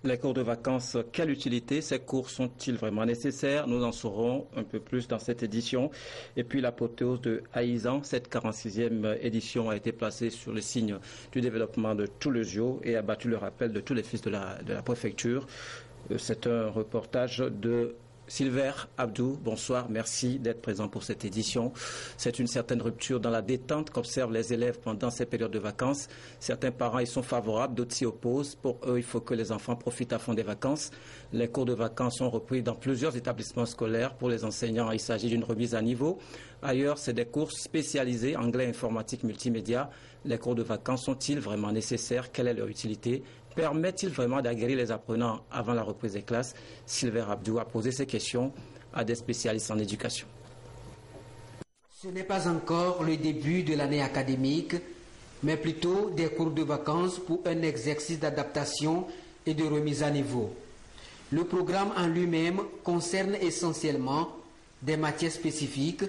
Les cours de vacances, quelle utilité? Ces cours sont-ils vraiment nécessaires? Nous en saurons un peu plus dans cette édition. Et puis l'apothéose de Aïzan, cette 46e édition a été placée sur le signe du développement de tout le JO et a battu le rappel de tous les fils de la préfecture. C'est un reportage de Silver Abdou, bonsoir, merci d'être présent pour cette édition. C'est une certaine rupture dans la détente qu'observent les élèves pendant ces périodes de vacances. Certains parents y sont favorables, d'autres s'y opposent. Pour eux, il faut que les enfants profitent à fond des vacances. Les cours de vacances sont repris dans plusieurs établissements scolaires. Pour les enseignants, il s'agit d'une remise à niveau. Ailleurs, c'est des cours spécialisés, anglais, informatique, multimédia. Les cours de vacances sont-ils vraiment nécessaires? Quelle est leur utilité? Permet-il vraiment d'aguerrir les apprenants avant la reprise des classes? Silver Abdou a posé ces questions à des spécialistes en éducation. Ce n'est pas encore le début de l'année académique, mais plutôt des cours de vacances pour un exercice d'adaptation et de remise à niveau. Le programme en lui-même concerne essentiellement des matières spécifiques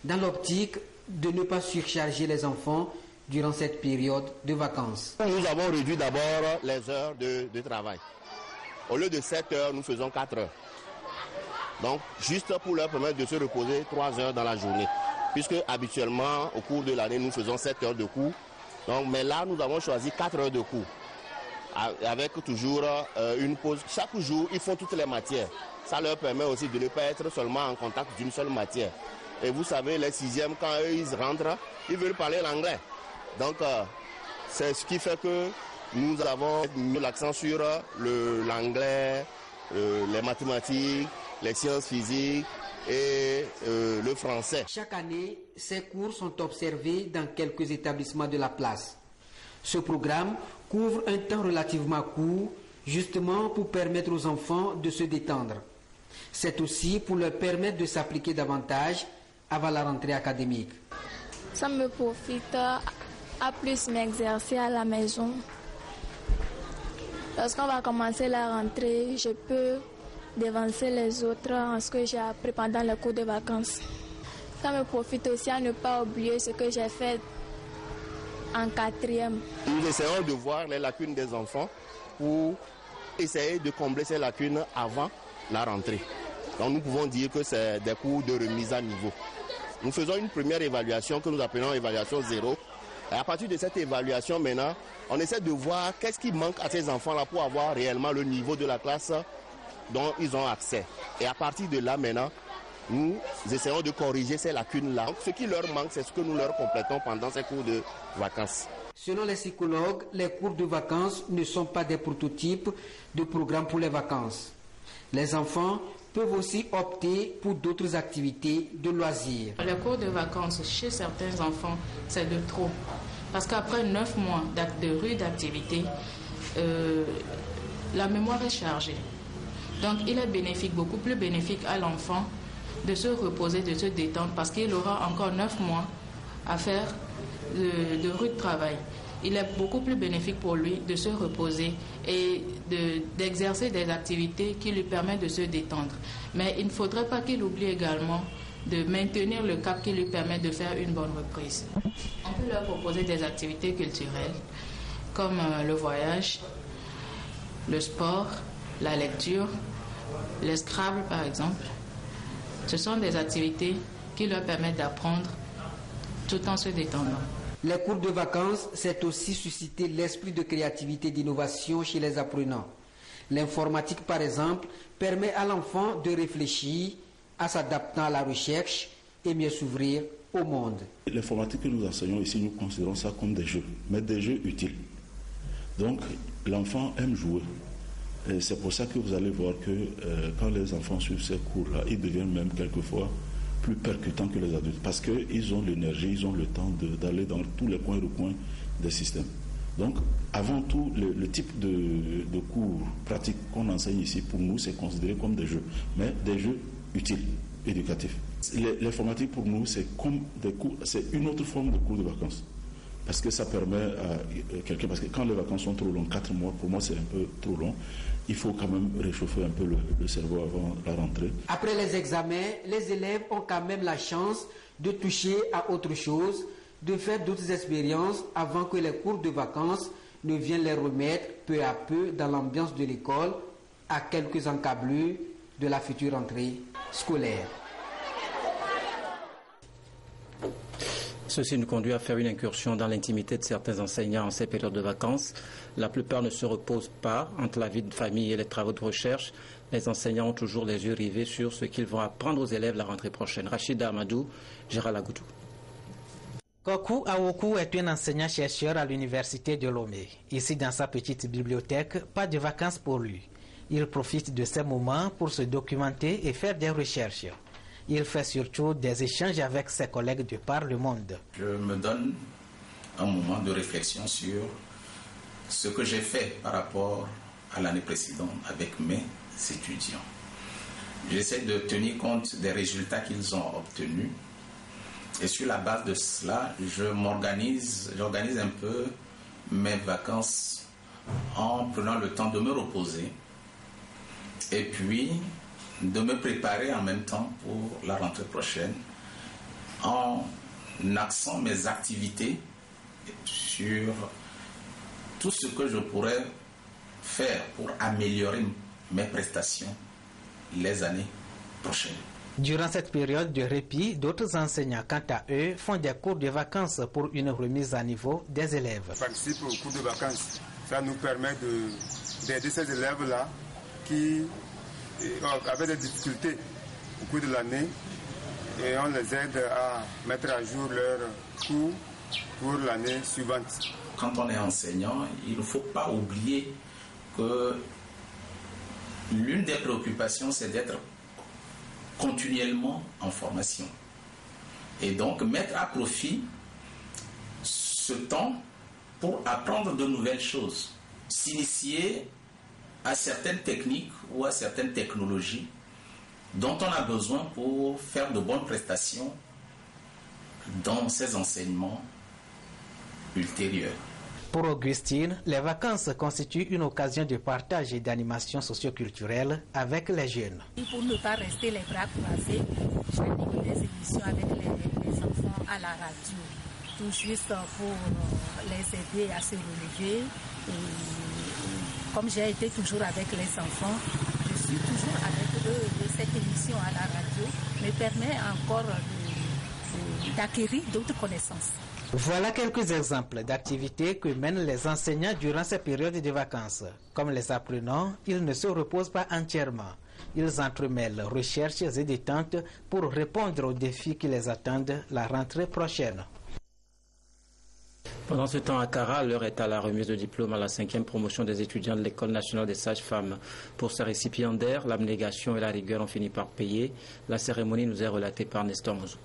dans l'optique de ne pas surcharger les enfants durant cette période de vacances. Nous avons réduit d'abord les heures de travail. Au lieu de 7 heures, nous faisons 4 heures. Donc, juste pour leur permettre de se reposer 3 heures dans la journée. Puisque habituellement, au cours de l'année, nous faisons 7 heures de cours. Donc, mais là, nous avons choisi 4 heures de cours. Avec toujours une pause. Chaque jour, ils font toutes les matières. Ça leur permet aussi de ne pas être seulement en contact d'une seule matière. Et vous savez, les 6e, quand eux, ils rentrent, ils veulent parler l'anglais. Donc, c'est ce qui fait que nous avons mis l'accent sur l'anglais, les mathématiques, les sciences physiques et le français. Chaque année, ces cours sont observés dans quelques établissements de la place. Ce programme couvre un temps relativement court, justement pour permettre aux enfants de se détendre. C'est aussi pour leur permettre de s'appliquer davantage avant la rentrée académique. Ça me profite à plus m'exercer à la maison. Lorsqu'on va commencer la rentrée, je peux devancer les autres en ce que j'ai appris pendant les cours de vacances. Ça me profite aussi à ne pas oublier ce que j'ai fait en 4e. Nous essayons de voir les lacunes des enfants pour essayer de combler ces lacunes avant la rentrée. Donc nous pouvons dire que c'est des cours de remise à niveau. Nous faisons une première évaluation que nous appelons évaluation 0. Et à partir de cette évaluation, maintenant, on essaie de voir qu'est-ce qui manque à ces enfants-là pour avoir réellement le niveau de la classe dont ils ont accès. Et à partir de là, maintenant, nous essayons de corriger ces lacunes-là. Donc, ce qui leur manque, c'est ce que nous leur complétons pendant ces cours de vacances. Selon les psychologues, les cours de vacances ne sont pas des prototypes de programmes pour les vacances. Les enfants peuvent aussi opter pour d'autres activités de loisirs. Les cours de vacances chez certains enfants, c'est de trop. Parce qu'après 9 mois de rude activité, la mémoire est chargée. Donc il est bénéfique, beaucoup plus bénéfique à l'enfant de se reposer, de se détendre, parce qu'il aura encore 9 mois à faire de rude travail. Il est beaucoup plus bénéfique pour lui de se reposer et d'exercer des activités qui lui permettent de se détendre. Mais il ne faudrait pas qu'il oublie également de maintenir le cap qui lui permet de faire une bonne reprise. On peut leur proposer des activités culturelles comme le voyage, le sport, la lecture, le Scrabble par exemple. Ce sont des activités qui leur permettent d'apprendre tout en se détendant. Les cours de vacances, c'est aussi susciter l'esprit de créativité et d'innovation chez les apprenants. L'informatique, par exemple, permet à l'enfant de réfléchir à s'adaptant à la recherche et mieux s'ouvrir au monde. L'informatique que nous enseignons ici, nous considérons ça comme des jeux, mais des jeux utiles. Donc, l'enfant aime jouer. Et c'est pour ça que vous allez voir que quand les enfants suivent ces cours-là, ils deviennent même quelquefois plus percutants que les adultes, parce qu'ils ont l'énergie, ils ont le temps d'aller dans tous les coins et recoins des systèmes. Donc, avant tout, le type de cours pratiques qu'on enseigne ici, pour nous, c'est considéré comme des jeux, mais des jeux utiles, éducatifs. L'informatique, pour nous, c'est comme des cours, c'est une autre forme de cours de vacances. Parce que ça permet à quelqu'un, parce que quand les vacances sont trop longues, 4 mois, pour moi c'est un peu trop long, il faut quand même réchauffer un peu le cerveau avant la rentrée. Après les examens, les élèves ont quand même la chance de toucher à autre chose, de faire d'autres expériences avant que les cours de vacances ne vient les remettre peu à peu dans l'ambiance de l'école à quelques encablures de la future rentrée scolaire. Ceci nous conduit à faire une incursion dans l'intimité de certains enseignants en ces périodes de vacances. La plupart ne se reposent pas entre la vie de famille et les travaux de recherche. Les enseignants ont toujours les yeux rivés sur ce qu'ils vont apprendre aux élèves la rentrée prochaine. Rachida Amadou, Gérald Agoudou. Kokou Awoku est un enseignant-chercheur à l'université de Lomé. Ici, dans sa petite bibliothèque, pas de vacances pour lui. Il profite de ces moments pour se documenter et faire des recherches. Il fait surtout des échanges avec ses collègues de par le monde. Je me donne un moment de réflexion sur ce que j'ai fait par rapport à l'année précédente avec mes étudiants. J'essaie de tenir compte des résultats qu'ils ont obtenus et sur la base de cela, j'organise un peu mes vacances en prenant le temps de me reposer et puis de me préparer en même temps pour la rentrée prochaine en axant mes activités sur tout ce que je pourrais faire pour améliorer mes prestations les années prochaines. Durant cette période de répit, d'autres enseignants, quant à eux, font des cours de vacances pour une remise à niveau des élèves. Participer aux cours de vacances, ça nous permet d'aider ces élèves-là qui avaient des difficultés au cours de l'année et on les aide à mettre à jour leurs cours pour l'année suivante. Quand on est enseignant, il ne faut pas oublier que l'une des préoccupations, c'est d'être continuellement en formation. Et donc mettre à profit ce temps pour apprendre de nouvelles choses, s'initier à certaines techniques ou à certaines technologies dont on a besoin pour faire de bonnes prestations dans ces enseignements ultérieurs. Pour Augustine, les vacances constituent une occasion de partage et d'animation socioculturelle avec les jeunes. Pour ne pas rester les bras croisés, j'anime des émissions avec les enfants à la radio, tout juste pour les aider à se relever. Et comme j'ai été toujours avec les enfants, je suis toujours avec eux et cette émission à la radio me permet encore d'acquérir d'autres connaissances. Voilà quelques exemples d'activités que mènent les enseignants durant ces périodes de vacances. Comme les apprenants, ils ne se reposent pas entièrement. Ils entremêlent recherches et détentes pour répondre aux défis qui les attendent la rentrée prochaine. Pendant ce temps, à Kara, l'heure est à la remise de diplôme à la 5e promotion des étudiants de l'École nationale des sages-femmes. Pour ces récipiendaires, l'abnégation et la rigueur ont fini par payer. La cérémonie nous est relatée par Nestor Mouzou.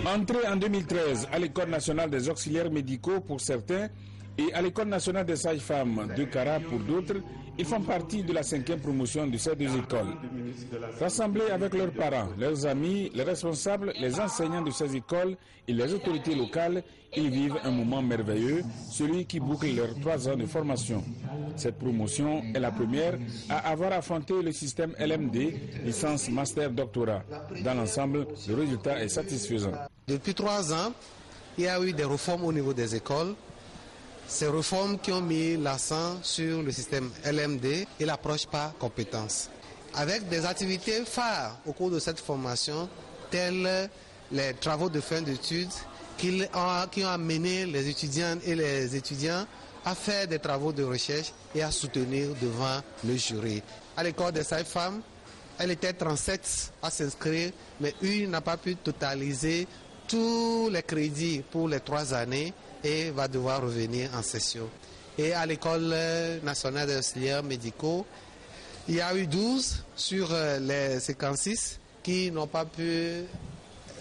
Entrée en 2013 à l'École nationale des auxiliaires médicaux pour certains et à l'École nationale des sages-femmes de Kara pour d'autres, ils font partie de la 5e promotion de ces deux écoles. Rassemblés avec leurs parents, leurs amis, les responsables, les enseignants de ces écoles et les autorités locales, ils vivent un moment merveilleux, celui qui boucle leurs 3 ans de formation. Cette promotion est la première à avoir affronté le système LMD, licence master doctorat. Dans l'ensemble, le résultat est satisfaisant. Depuis 3 ans, il y a eu des réformes au niveau des écoles. Ces réformes qui ont mis l'accent sur le système LMD et l'approche par compétences. Avec des activités phares au cours de cette formation, telles les travaux de fin d'études qui ont amené les étudiantes et les étudiants à faire des travaux de recherche et à soutenir devant le jury. À l'école des sages-femmes, elle était 37 à s'inscrire, mais une n'a pas pu totaliser tous les crédits pour les 3 années et va devoir revenir en session. Et à l'École nationale des auxiliaires médicaux, il y a eu 12 sur les 56 qui n'ont pas pu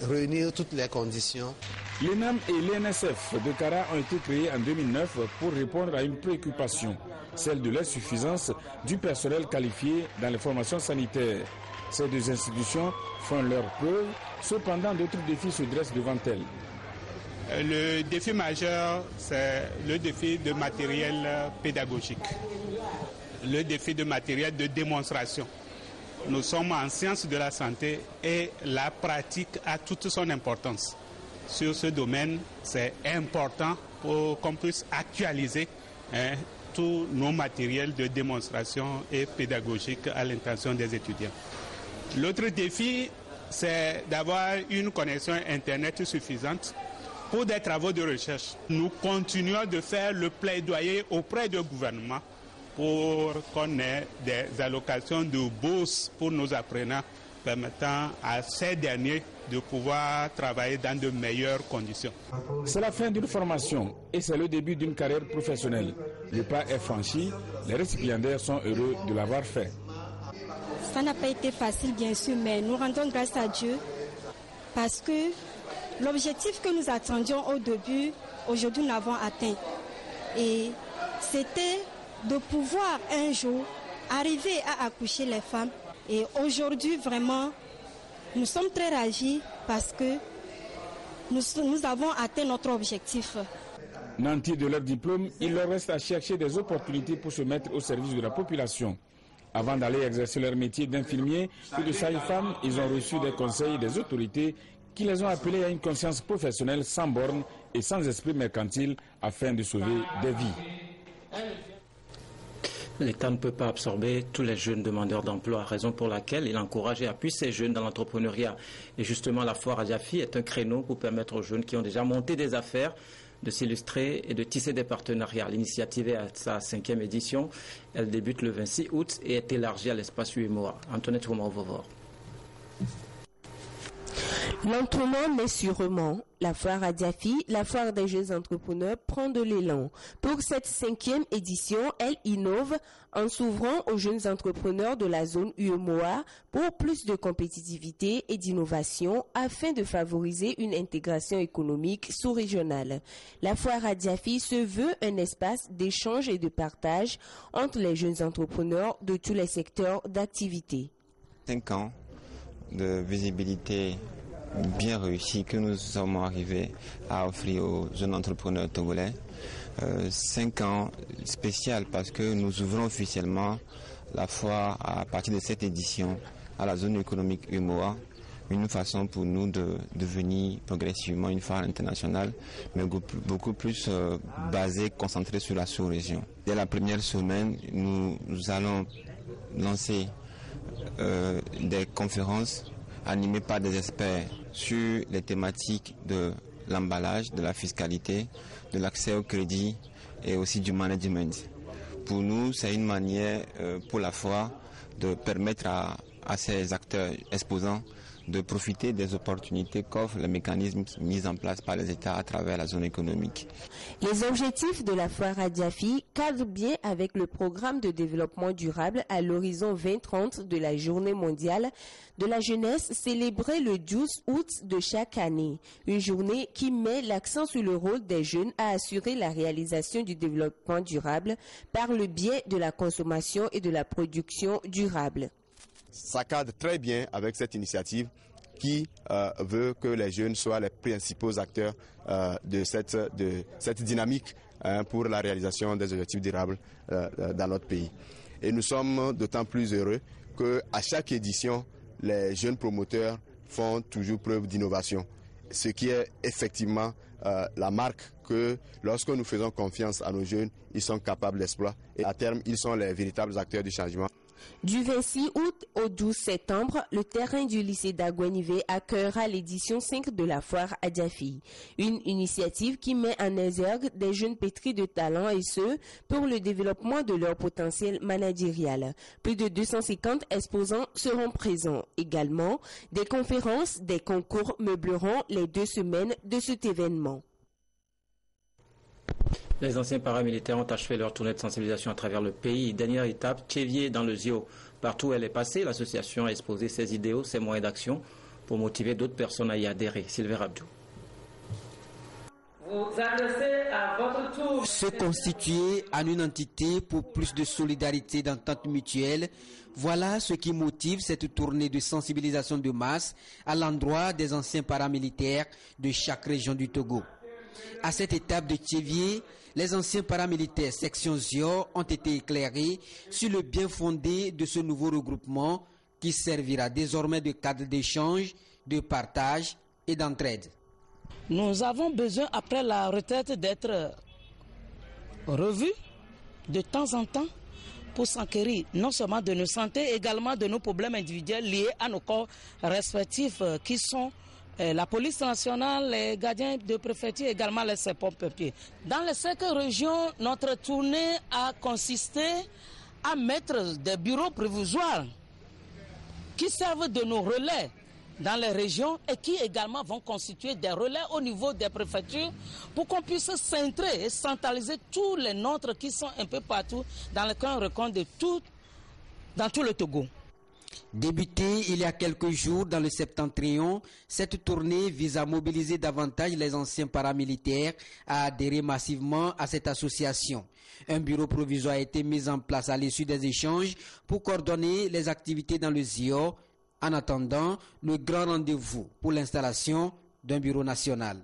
réunir toutes les conditions. L'ENAM et l'ENSF de Kara ont été créés en 2009 pour répondre à une préoccupation, celle de l'insuffisance du personnel qualifié dans les formations sanitaires. Ces deux institutions font leur preuve, cependant d'autres défis se dressent devant elles. Le défi majeur, c'est le défi de matériel pédagogique, le défi de matériel de démonstration. Nous sommes en sciences de la santé et la pratique a toute son importance. Sur ce domaine, c'est important pour qu'on puisse actualiser tous nos matériels de démonstration et pédagogique à l'intention des étudiants. L'autre défi, c'est d'avoir une connexion Internet suffisante pour des travaux de recherche. Nous continuons de faire le plaidoyer auprès du gouvernement pour qu'on ait des allocations de bourse pour nos apprenants permettant à ces derniers de pouvoir travailler dans de meilleures conditions. C'est la fin d'une formation et c'est le début d'une carrière professionnelle. Le pas est franchi, les récipiendaires sont heureux de l'avoir fait. Ça n'a pas été facile bien sûr, mais nous rendons grâce à Dieu parce que l'objectif que nous attendions au début, aujourd'hui nous l'avons atteint. Et c'était de pouvoir un jour arriver à accoucher les femmes. Et aujourd'hui, vraiment, nous sommes très ravis parce que nous avons atteint notre objectif. Nantis de leur diplôme, il leur reste à chercher des opportunités pour se mettre au service de la population. Avant d'aller exercer leur métier d'infirmier ou de sage-femme, ils ont reçu des conseils des autorités qui les ont appelés à une conscience professionnelle sans borne et sans esprit mercantile afin de sauver des vies. L'État ne peut pas absorber tous les jeunes demandeurs d'emploi, raison pour laquelle il encourage et appuie ces jeunes dans l'entrepreneuriat. Et justement, la foire Adiafi est un créneau pour permettre aux jeunes qui ont déjà monté des affaires de s'illustrer et de tisser des partenariats. L'initiative est à sa 5e édition. Elle débute le 26 août et est élargie à l'espace UEMOA. Antoinette Romain-Vovor. Lentement mais sûrement, la foire Adiafi, la foire des jeunes entrepreneurs, prend de l'élan. Pour cette 5e édition, elle innove en s'ouvrant aux jeunes entrepreneurs de la zone UEMOA pour plus de compétitivité et d'innovation afin de favoriser une intégration économique sous-régionale. La foire Adiafi se veut un espace d'échange et de partage entre les jeunes entrepreneurs de tous les secteurs d'activité. 5 ans de visibilité bien réussi que nous sommes arrivés à offrir aux jeunes entrepreneurs togolais. 5 ans spécial parce que nous ouvrons officiellement la foire à partir de cette édition à la zone économique UEMOA. Une façon pour nous de devenir progressivement une foire internationale, mais beaucoup plus basée, concentrée sur la sous-région. Dès la première semaine, nous allons lancer des conférences animées par des experts sur les thématiques de l'emballage, de la fiscalité, de l'accès au crédit et aussi du management. Pour nous, c'est une manière pour la foire de permettre à ces acteurs exposants de profiter des opportunités qu'offrent les mécanismes mis en place par les États à travers la zone économique. Les objectifs de la foire Adiafi cadrent bien avec le programme de développement durable à l'horizon 2030 de la Journée mondiale de la jeunesse célébrée le 12 août de chaque année. Une journée qui met l'accent sur le rôle des jeunes à assurer la réalisation du développement durable par le biais de la consommation et de la production durable. Ça cadre très bien avec cette initiative qui veut que les jeunes soient les principaux acteurs de cette dynamique pour la réalisation des objectifs durables dans notre pays. Et nous sommes d'autant plus heureux qu'à chaque édition, les jeunes promoteurs font toujours preuve d'innovation, ce qui est effectivement la marque que lorsque nous faisons confiance à nos jeunes, ils sont capables d'exploit et à terme, ils sont les véritables acteurs du changement. Du 26 août au 12 septembre, le terrain du lycée d'Aguanivé accueillera l'édition 5 de la foire Adiafi. Une initiative qui met en exergue des jeunes pétris de talent et ce, pour le développement de leur potentiel managérial. Plus de 250 exposants seront présents. Également, des conférences, des concours meubleront les 2 semaines de cet événement. Les anciens paramilitaires ont achevé leur tournée de sensibilisation à travers le pays. Dernière étape, Tchévier dans le Zio. Partout où elle est passée, l'association a exposé ses idéaux, ses moyens d'action pour motiver d'autres personnes à y adhérer. Sylvain Abdou. Vous adressez à votre tour. Se constituer en une entité pour plus de solidarité et d'entente mutuelle, voilà ce qui motive cette tournée de sensibilisation de masse à l'endroit des anciens paramilitaires de chaque région du Togo. À cette étape de Tchévier, les anciens paramilitaires section Zio ont été éclairés sur le bien fondé de ce nouveau regroupement qui servira désormais de cadre d'échange, de partage et d'entraide. Nous avons besoin, après la retraite, d'être revus de temps en temps pour s'enquérir non seulement de nos santé, également de nos problèmes individuels liés à nos corps respectifs qui sont la police nationale, les gardiens de préfecture, également les sapeurs-pompiers. Dans les 5 régions, notre tournée a consisté à mettre des bureaux provisoires qui servent de nos relais dans les régions et qui également vont constituer des relais au niveau des préfectures pour qu'on puisse centrer et centraliser tous les nôtres qui sont un peu partout dans les coins recoins dans tout le Togo. Débutée il y a quelques jours dans le Septentrion, cette tournée vise à mobiliser davantage les anciens paramilitaires à adhérer massivement à cette association. Un bureau provisoire a été mis en place à l'issue des échanges pour coordonner les activités dans le ZIO, en attendant le grand rendez-vous pour l'installation d'un bureau national.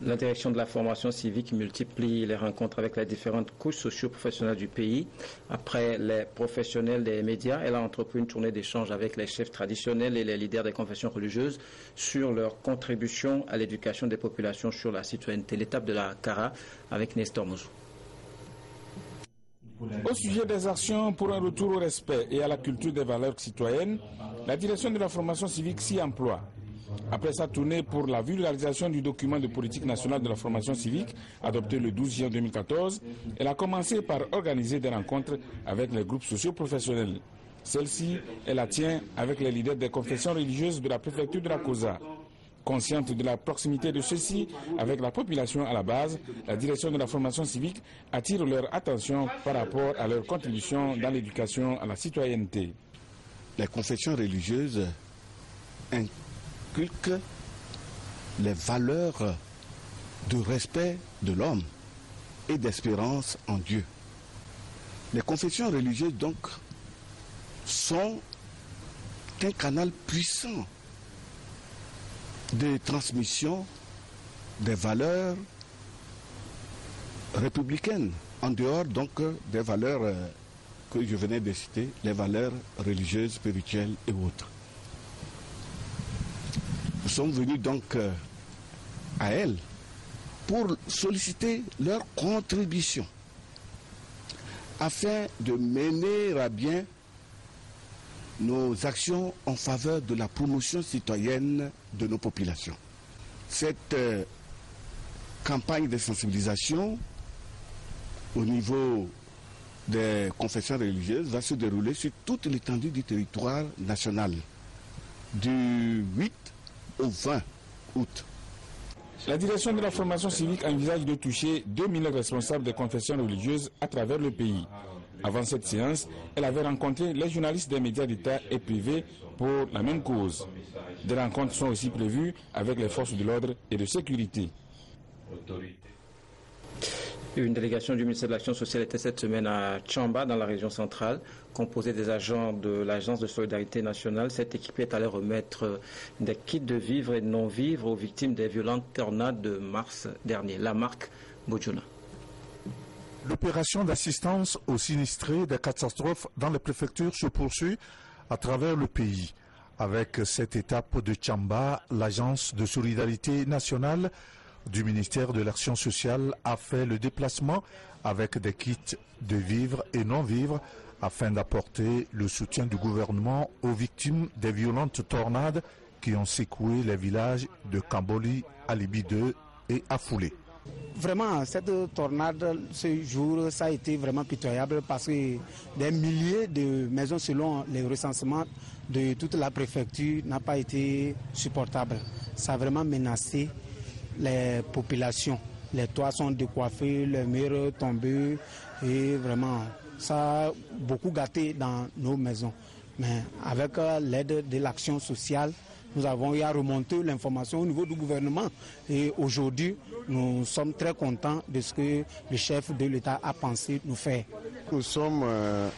La direction de la formation civique multiplie les rencontres avec les différentes couches socio-professionnelles du pays. Après les professionnels des médias, elle a entrepris une tournée d'échange avec les chefs traditionnels et les leaders des confessions religieuses sur leur contribution à l'éducation des populations sur la citoyenneté. L'étape de la CARA avec Nestor Mouzou. Au sujet des actions pour un retour au respect et à la culture des valeurs citoyennes, la direction de la formation civique s'y emploie. Après sa tournée pour la vulgarisation du document de politique nationale de la formation civique, adopté le 12 juin 2014, elle a commencé par organiser des rencontres avec les groupes socio-professionnels. Celle-ci, elle la tient avec les leaders des confessions religieuses de la préfecture de la COSA. Consciente de la proximité de ceux-ci avec la population à la base, la direction de la formation civique attire leur attention par rapport à leur contribution dans l'éducation à la citoyenneté. Les confessions religieuses inculquent les valeurs de respect de l'homme et d'espérance en Dieu. Les confessions religieuses donc sont un canal puissant de transmission des valeurs républicaines, en dehors donc des valeurs que je venais de citer, les valeurs religieuses, spirituelles et autres. Nous sommes venus donc à elles pour solliciter leur contribution afin de mener à bien nos actions en faveur de la promotion citoyenne de nos populations. Cette campagne de sensibilisation au niveau des confessions religieuses va se dérouler sur toute l'étendue du territoire national du 8 au 20 août. La direction de la formation civique envisage de toucher 2000 responsables des confessions religieuses à travers le pays. Avant cette séance, elle avait rencontré les journalistes des médias d'État et privés pour la même cause. Des rencontres sont aussi prévues avec les forces de l'ordre et de sécurité. Une délégation du ministère de l'Action sociale était cette semaine à Tchamba, dans la région centrale, composée des agents de l'Agence de solidarité nationale. Cette équipe est allée remettre des kits de vivres et de non-vivres aux victimes des violentes tornades de mars dernier. La marque Bojuna. L'opération d'assistance aux sinistrés des catastrophes dans les préfectures se poursuit à travers le pays. Avec cette étape de Tchamba, l'Agence de solidarité nationale du ministère de l'Action sociale a fait le déplacement avec des kits de vivres et non-vivres afin d'apporter le soutien du gouvernement aux victimes des violentes tornades qui ont secoué les villages de Kamboli, Alibi 2 et Afoulé. Vraiment, cette tornade, ce jour, ça a été vraiment pitoyable parce que des milliers de maisons, selon les recensements de toute la préfecture, n'a pas été supportable. Ça a vraiment menacé les populations. Les toits sont décoiffés, les murs tombés et vraiment, ça a beaucoup gâté dans nos maisons. Mais avec l'aide de l'action sociale, nous avons eu à remonter l'information au niveau du gouvernement et aujourd'hui, nous sommes très contents de ce que le chef de l'État a pensé nous faire. Nous sommes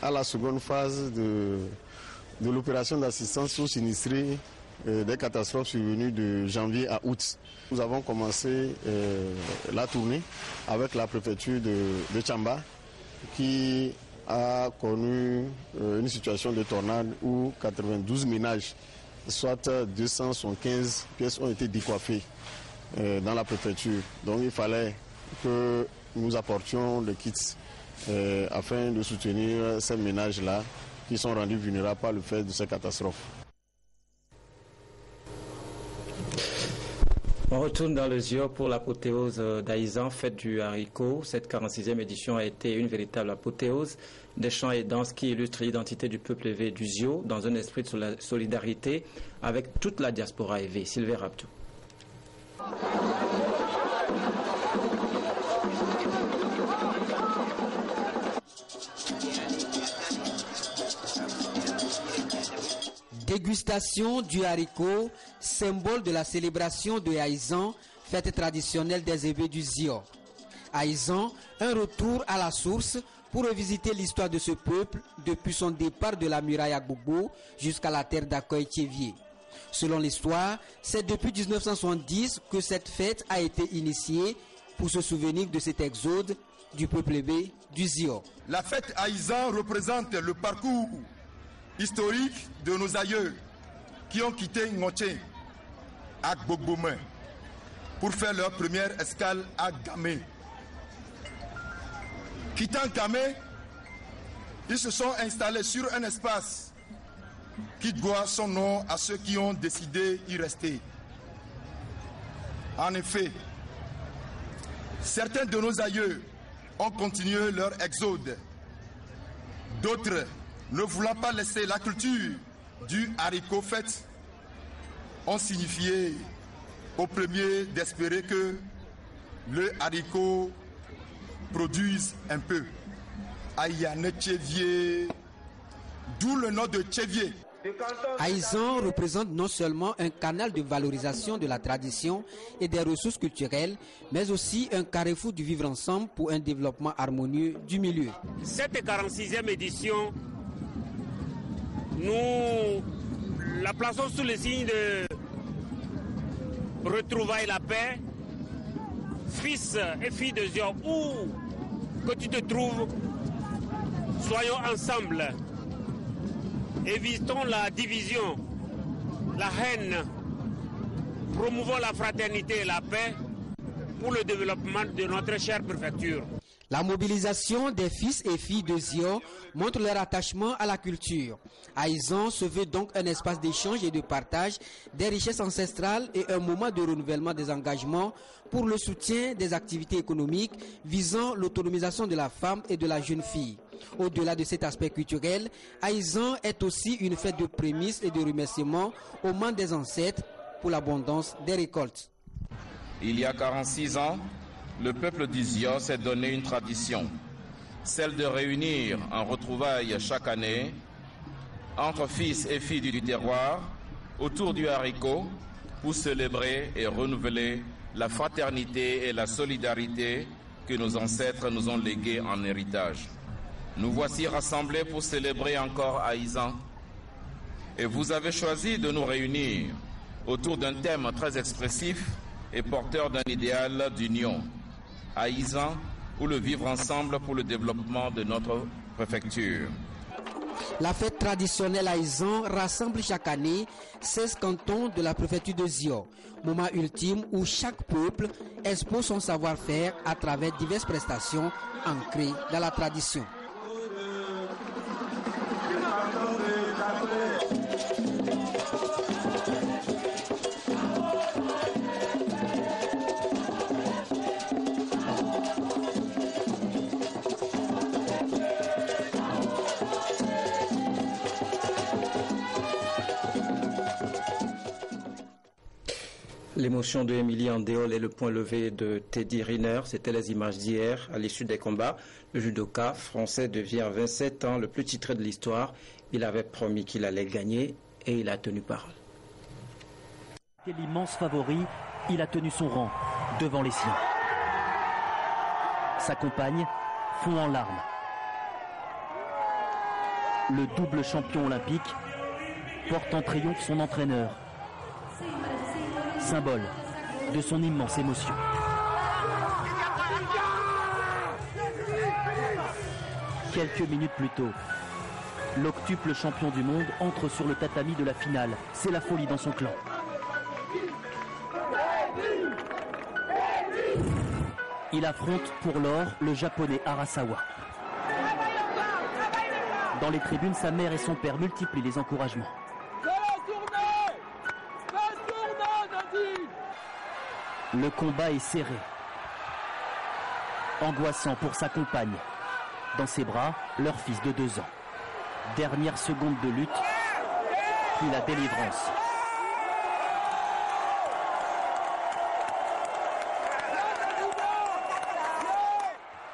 à la seconde phase de l'opération d'assistance aux sinistrés des catastrophes survenues de janvier à août. Nous avons commencé la tournée avec la préfecture de Tchamba qui a connu une situation de tornade où 92 ménages soit 275 pièces ont été décoiffées dans la préfecture. Donc il fallait que nous apportions le kit afin de soutenir ces ménages-là qui sont rendus vulnérables par le fait de ces catastrophes. On retourne dans le ZIO pour l'apothéose d'Aïzan, fête du haricot. Cette 46e édition a été une véritable apothéose des chants et danses qui illustrent l'identité du peuple évé du ZIO dans un esprit de solidarité avec toute la diaspora évée. Sylvain Rabdou. Dégustation du haricot, symbole de la célébration de Aïzan, fête traditionnelle des évêques du ZIO. Aïzan, un retour à la source pour revisiter l'histoire de ce peuple depuis son départ de la muraille à Bobo jusqu'à la terre d'accueil Tchévier. Selon l'histoire, c'est depuis 1970 que cette fête a été initiée pour se souvenir de cet exode du peuple évé du ZIO. La fête Aïzan représente le parcours historique de nos aïeux qui ont quitté Ngoché à Gbogbomen pour faire leur première escale à Gamé. Quittant Gamé, ils se sont installés sur un espace qui doit son nom à ceux qui ont décidé d'y rester. En effet, certains de nos aïeux ont continué leur exode. D'autres, ne voulant pas laisser la culture du haricot fête, ont signifié au premier d'espérer que le haricot produise un peu. Aïane Tchévier, d'où le nom de Tchévier. Aïzan représente non seulement un canal de valorisation de la tradition et des ressources culturelles, mais aussi un carrefour du vivre ensemble pour un développement harmonieux du milieu. Cette 46e édition, nous la plaçons sous le signe de retrouvailles la paix. Fils et filles de Zion, où que tu te trouves, soyons ensemble. Évitons la division, la haine. Promouvons la fraternité et la paix pour le développement de notre chère préfecture. La mobilisation des fils et filles de Zio montre leur attachement à la culture. Aïzan se veut donc un espace d'échange et de partage des richesses ancestrales et un moment de renouvellement des engagements pour le soutien des activités économiques visant l'autonomisation de la femme et de la jeune fille. Au-delà de cet aspect culturel, Aïzan est aussi une fête de prémices et de remerciements aux mains des ancêtres pour l'abondance des récoltes. Il y a 46 ans, le peuple du Zio s'est donné une tradition, celle de réunir en retrouvailles chaque année, entre fils et filles du terroir, autour du haricot, pour célébrer et renouveler la fraternité et la solidarité que nos ancêtres nous ont léguées en héritage. Nous voici rassemblés pour célébrer encore Aïzan. Et vous avez choisi de nous réunir autour d'un thème très expressif et porteur d'un idéal d'union. Aïzan, ou le vivre ensemble pour le développement de notre préfecture. La fête traditionnelle Aïzan rassemble chaque année 16 cantons de la préfecture de Zio, moment ultime où chaque peuple expose son savoir-faire à travers diverses prestations ancrées dans la tradition. L'émotion de Émilie Andéol et le point levé de Teddy Riner, c'était les images d'hier à l'issue des combats. Le judoka français devient à 27 ans le plus titré de l'histoire. Il avait promis qu'il allait gagner et il a tenu parole. C'était l'immense favori, il a tenu son rang devant les siens. Sa compagne fond en larmes. Le double champion olympique porte en triomphe son entraîneur, symbole de son immense émotion. Quelques minutes plus tôt, L'octuple champion du monde entre sur le tatami de la finale. C'est la folie dans son clan. Il affronte pour l'or le japonais Arasawa. Dans les tribunes, sa mère et son père multiplient les encouragements. Le combat est serré. Angoissant pour sa compagne. Dans ses bras, leur fils de 2 ans. Dernière seconde de lutte, puis la délivrance.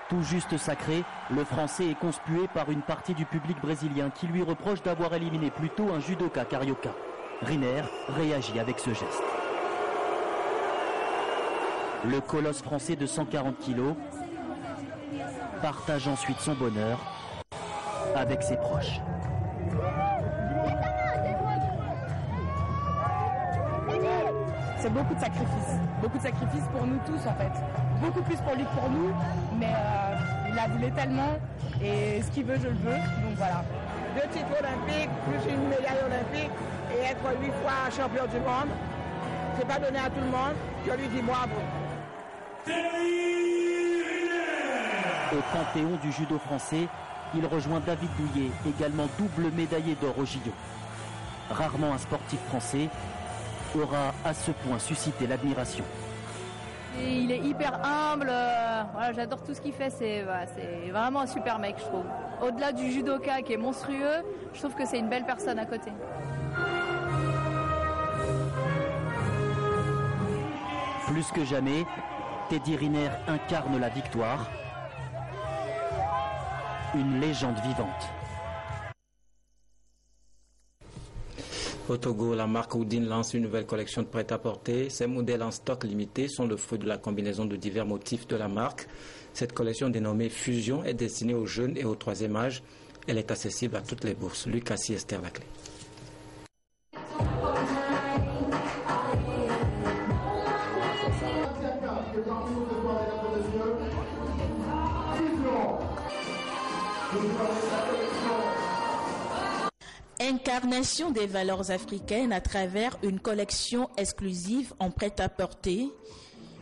Tout juste sacré, le Français est conspué par une partie du public brésilien qui lui reproche d'avoir éliminé plus tôt un judoka carioca. Riner réagit avec ce geste. Le colosse français de 140 kilos partage ensuite son bonheur avec ses proches. C'est beaucoup de sacrifices pour nous tous en fait. Beaucoup plus pour lui que pour nous, mais il a voulu tellement et ce qu'il veut, je le veux, donc voilà. 2 titres olympiques, plus une médaille olympique et être 8 fois champion du monde, c'est pas donné à tout le monde, je lui dis bravo. Au panthéon du judo français, il rejoint David Douillet, également double médaillé d'or au JO. Rarement un sportif français aura à ce point suscité l'admiration. Et il est hyper humble, voilà, j'adore tout ce qu'il fait, c'est vraiment un super mec je trouve. Au-delà du judoka qui est monstrueux, je trouve que c'est une belle personne à côté. Plus que jamais, Teddy Riner incarne la victoire, une légende vivante. Au Togo, la marque Woodin lance une nouvelle collection de prêt-à-porter. Ces modèles en stock limité sont le fruit de la combinaison de divers motifs de la marque. Cette collection dénommée Fusion est destinée aux jeunes et au 3e âge. Elle est accessible à toutes les bourses. Lucas Esther Laclé. Incarnation des valeurs africaines à travers une collection exclusive en prêt-à-porter.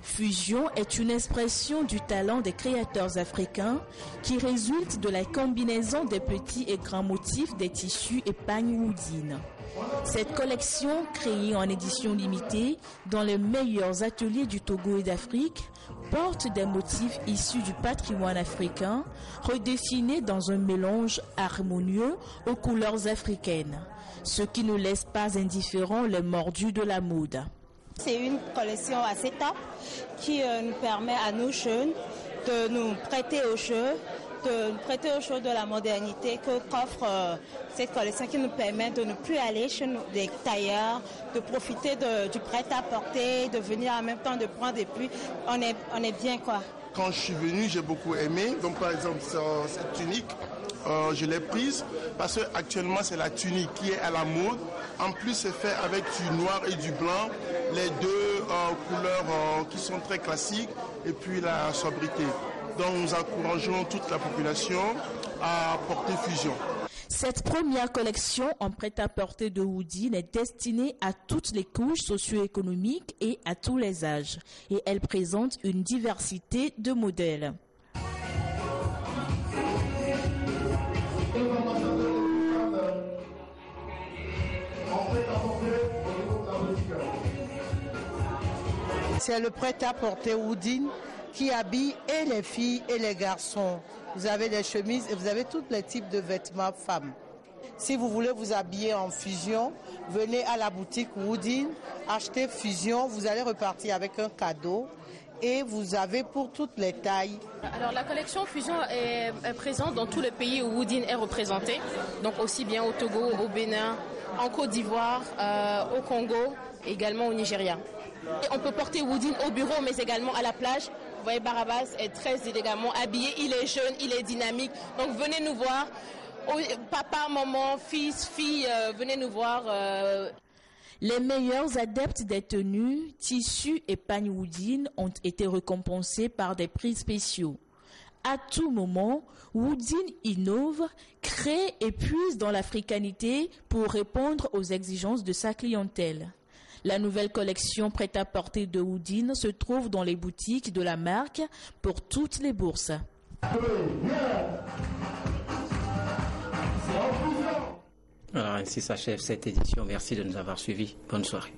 Fusion est une expression du talent des créateurs africains qui résulte de la combinaison des petits et grands motifs des tissus épargne Woodin. Cette collection, créée en édition limitée dans les meilleurs ateliers du Togo et d'Afrique, porte des motifs issus du patrimoine africain, redessinés dans un mélange harmonieux aux couleurs africaines, ce qui ne laisse pas indifférents les mordus de la mode. C'est une collection assez top qui nous permet à nous jeunes de nous prêter au jeu, de la modernité qu'offre cette collection qui nous permet de ne plus aller chez des tailleurs, de profiter du prêt-à-porter, de venir en même temps de prendre et puis on est bien quoi. Quand je suis venu, j'ai beaucoup aimé. Donc par exemple cette tunique, je l'ai prise parce qu'actuellement c'est la tunique qui est à la mode. En plus c'est fait avec du noir et du blanc, les deux couleurs qui sont très classiques et puis la sobriété. Donc nous encourageons toute la population à porter Fusion. Cette première collection en prêt-à-porter de Woodin est destinée à toutes les couches socio-économiques et à tous les âges. Et elle présente une diversité de modèles. C'est le prêt-à-porter Woodin qui habille et les filles et les garçons. Vous avez des chemises et vous avez tous les types de vêtements femmes. Si vous voulez vous habiller en Fusion, venez à la boutique Woodin, achetez Fusion, vous allez repartir avec un cadeau et vous avez pour toutes les tailles. Alors la collection Fusion est présente dans tous les pays où Woodin est représenté, donc aussi bien au Togo, au Bénin, en Côte d'Ivoire, au Congo, également au Nigeria. Et on peut porter Woodin au bureau mais également à la plage. Vous voyez, Barabas est très élégamment habillé, il est jeune, il est dynamique. Donc venez nous voir, papa, maman, fils, fille, venez nous voir. Les meilleurs adeptes des tenues, tissus et pagnes Woodin ont été récompensés par des prix spéciaux. À tout moment, Woodin innove, crée et puise dans l'africanité pour répondre aux exigences de sa clientèle. La nouvelle collection prêt-à-porter de Woodin se trouve dans les boutiques de la marque pour toutes les bourses. Alors ainsi s'achève cette édition. Merci de nous avoir suivis. Bonne soirée.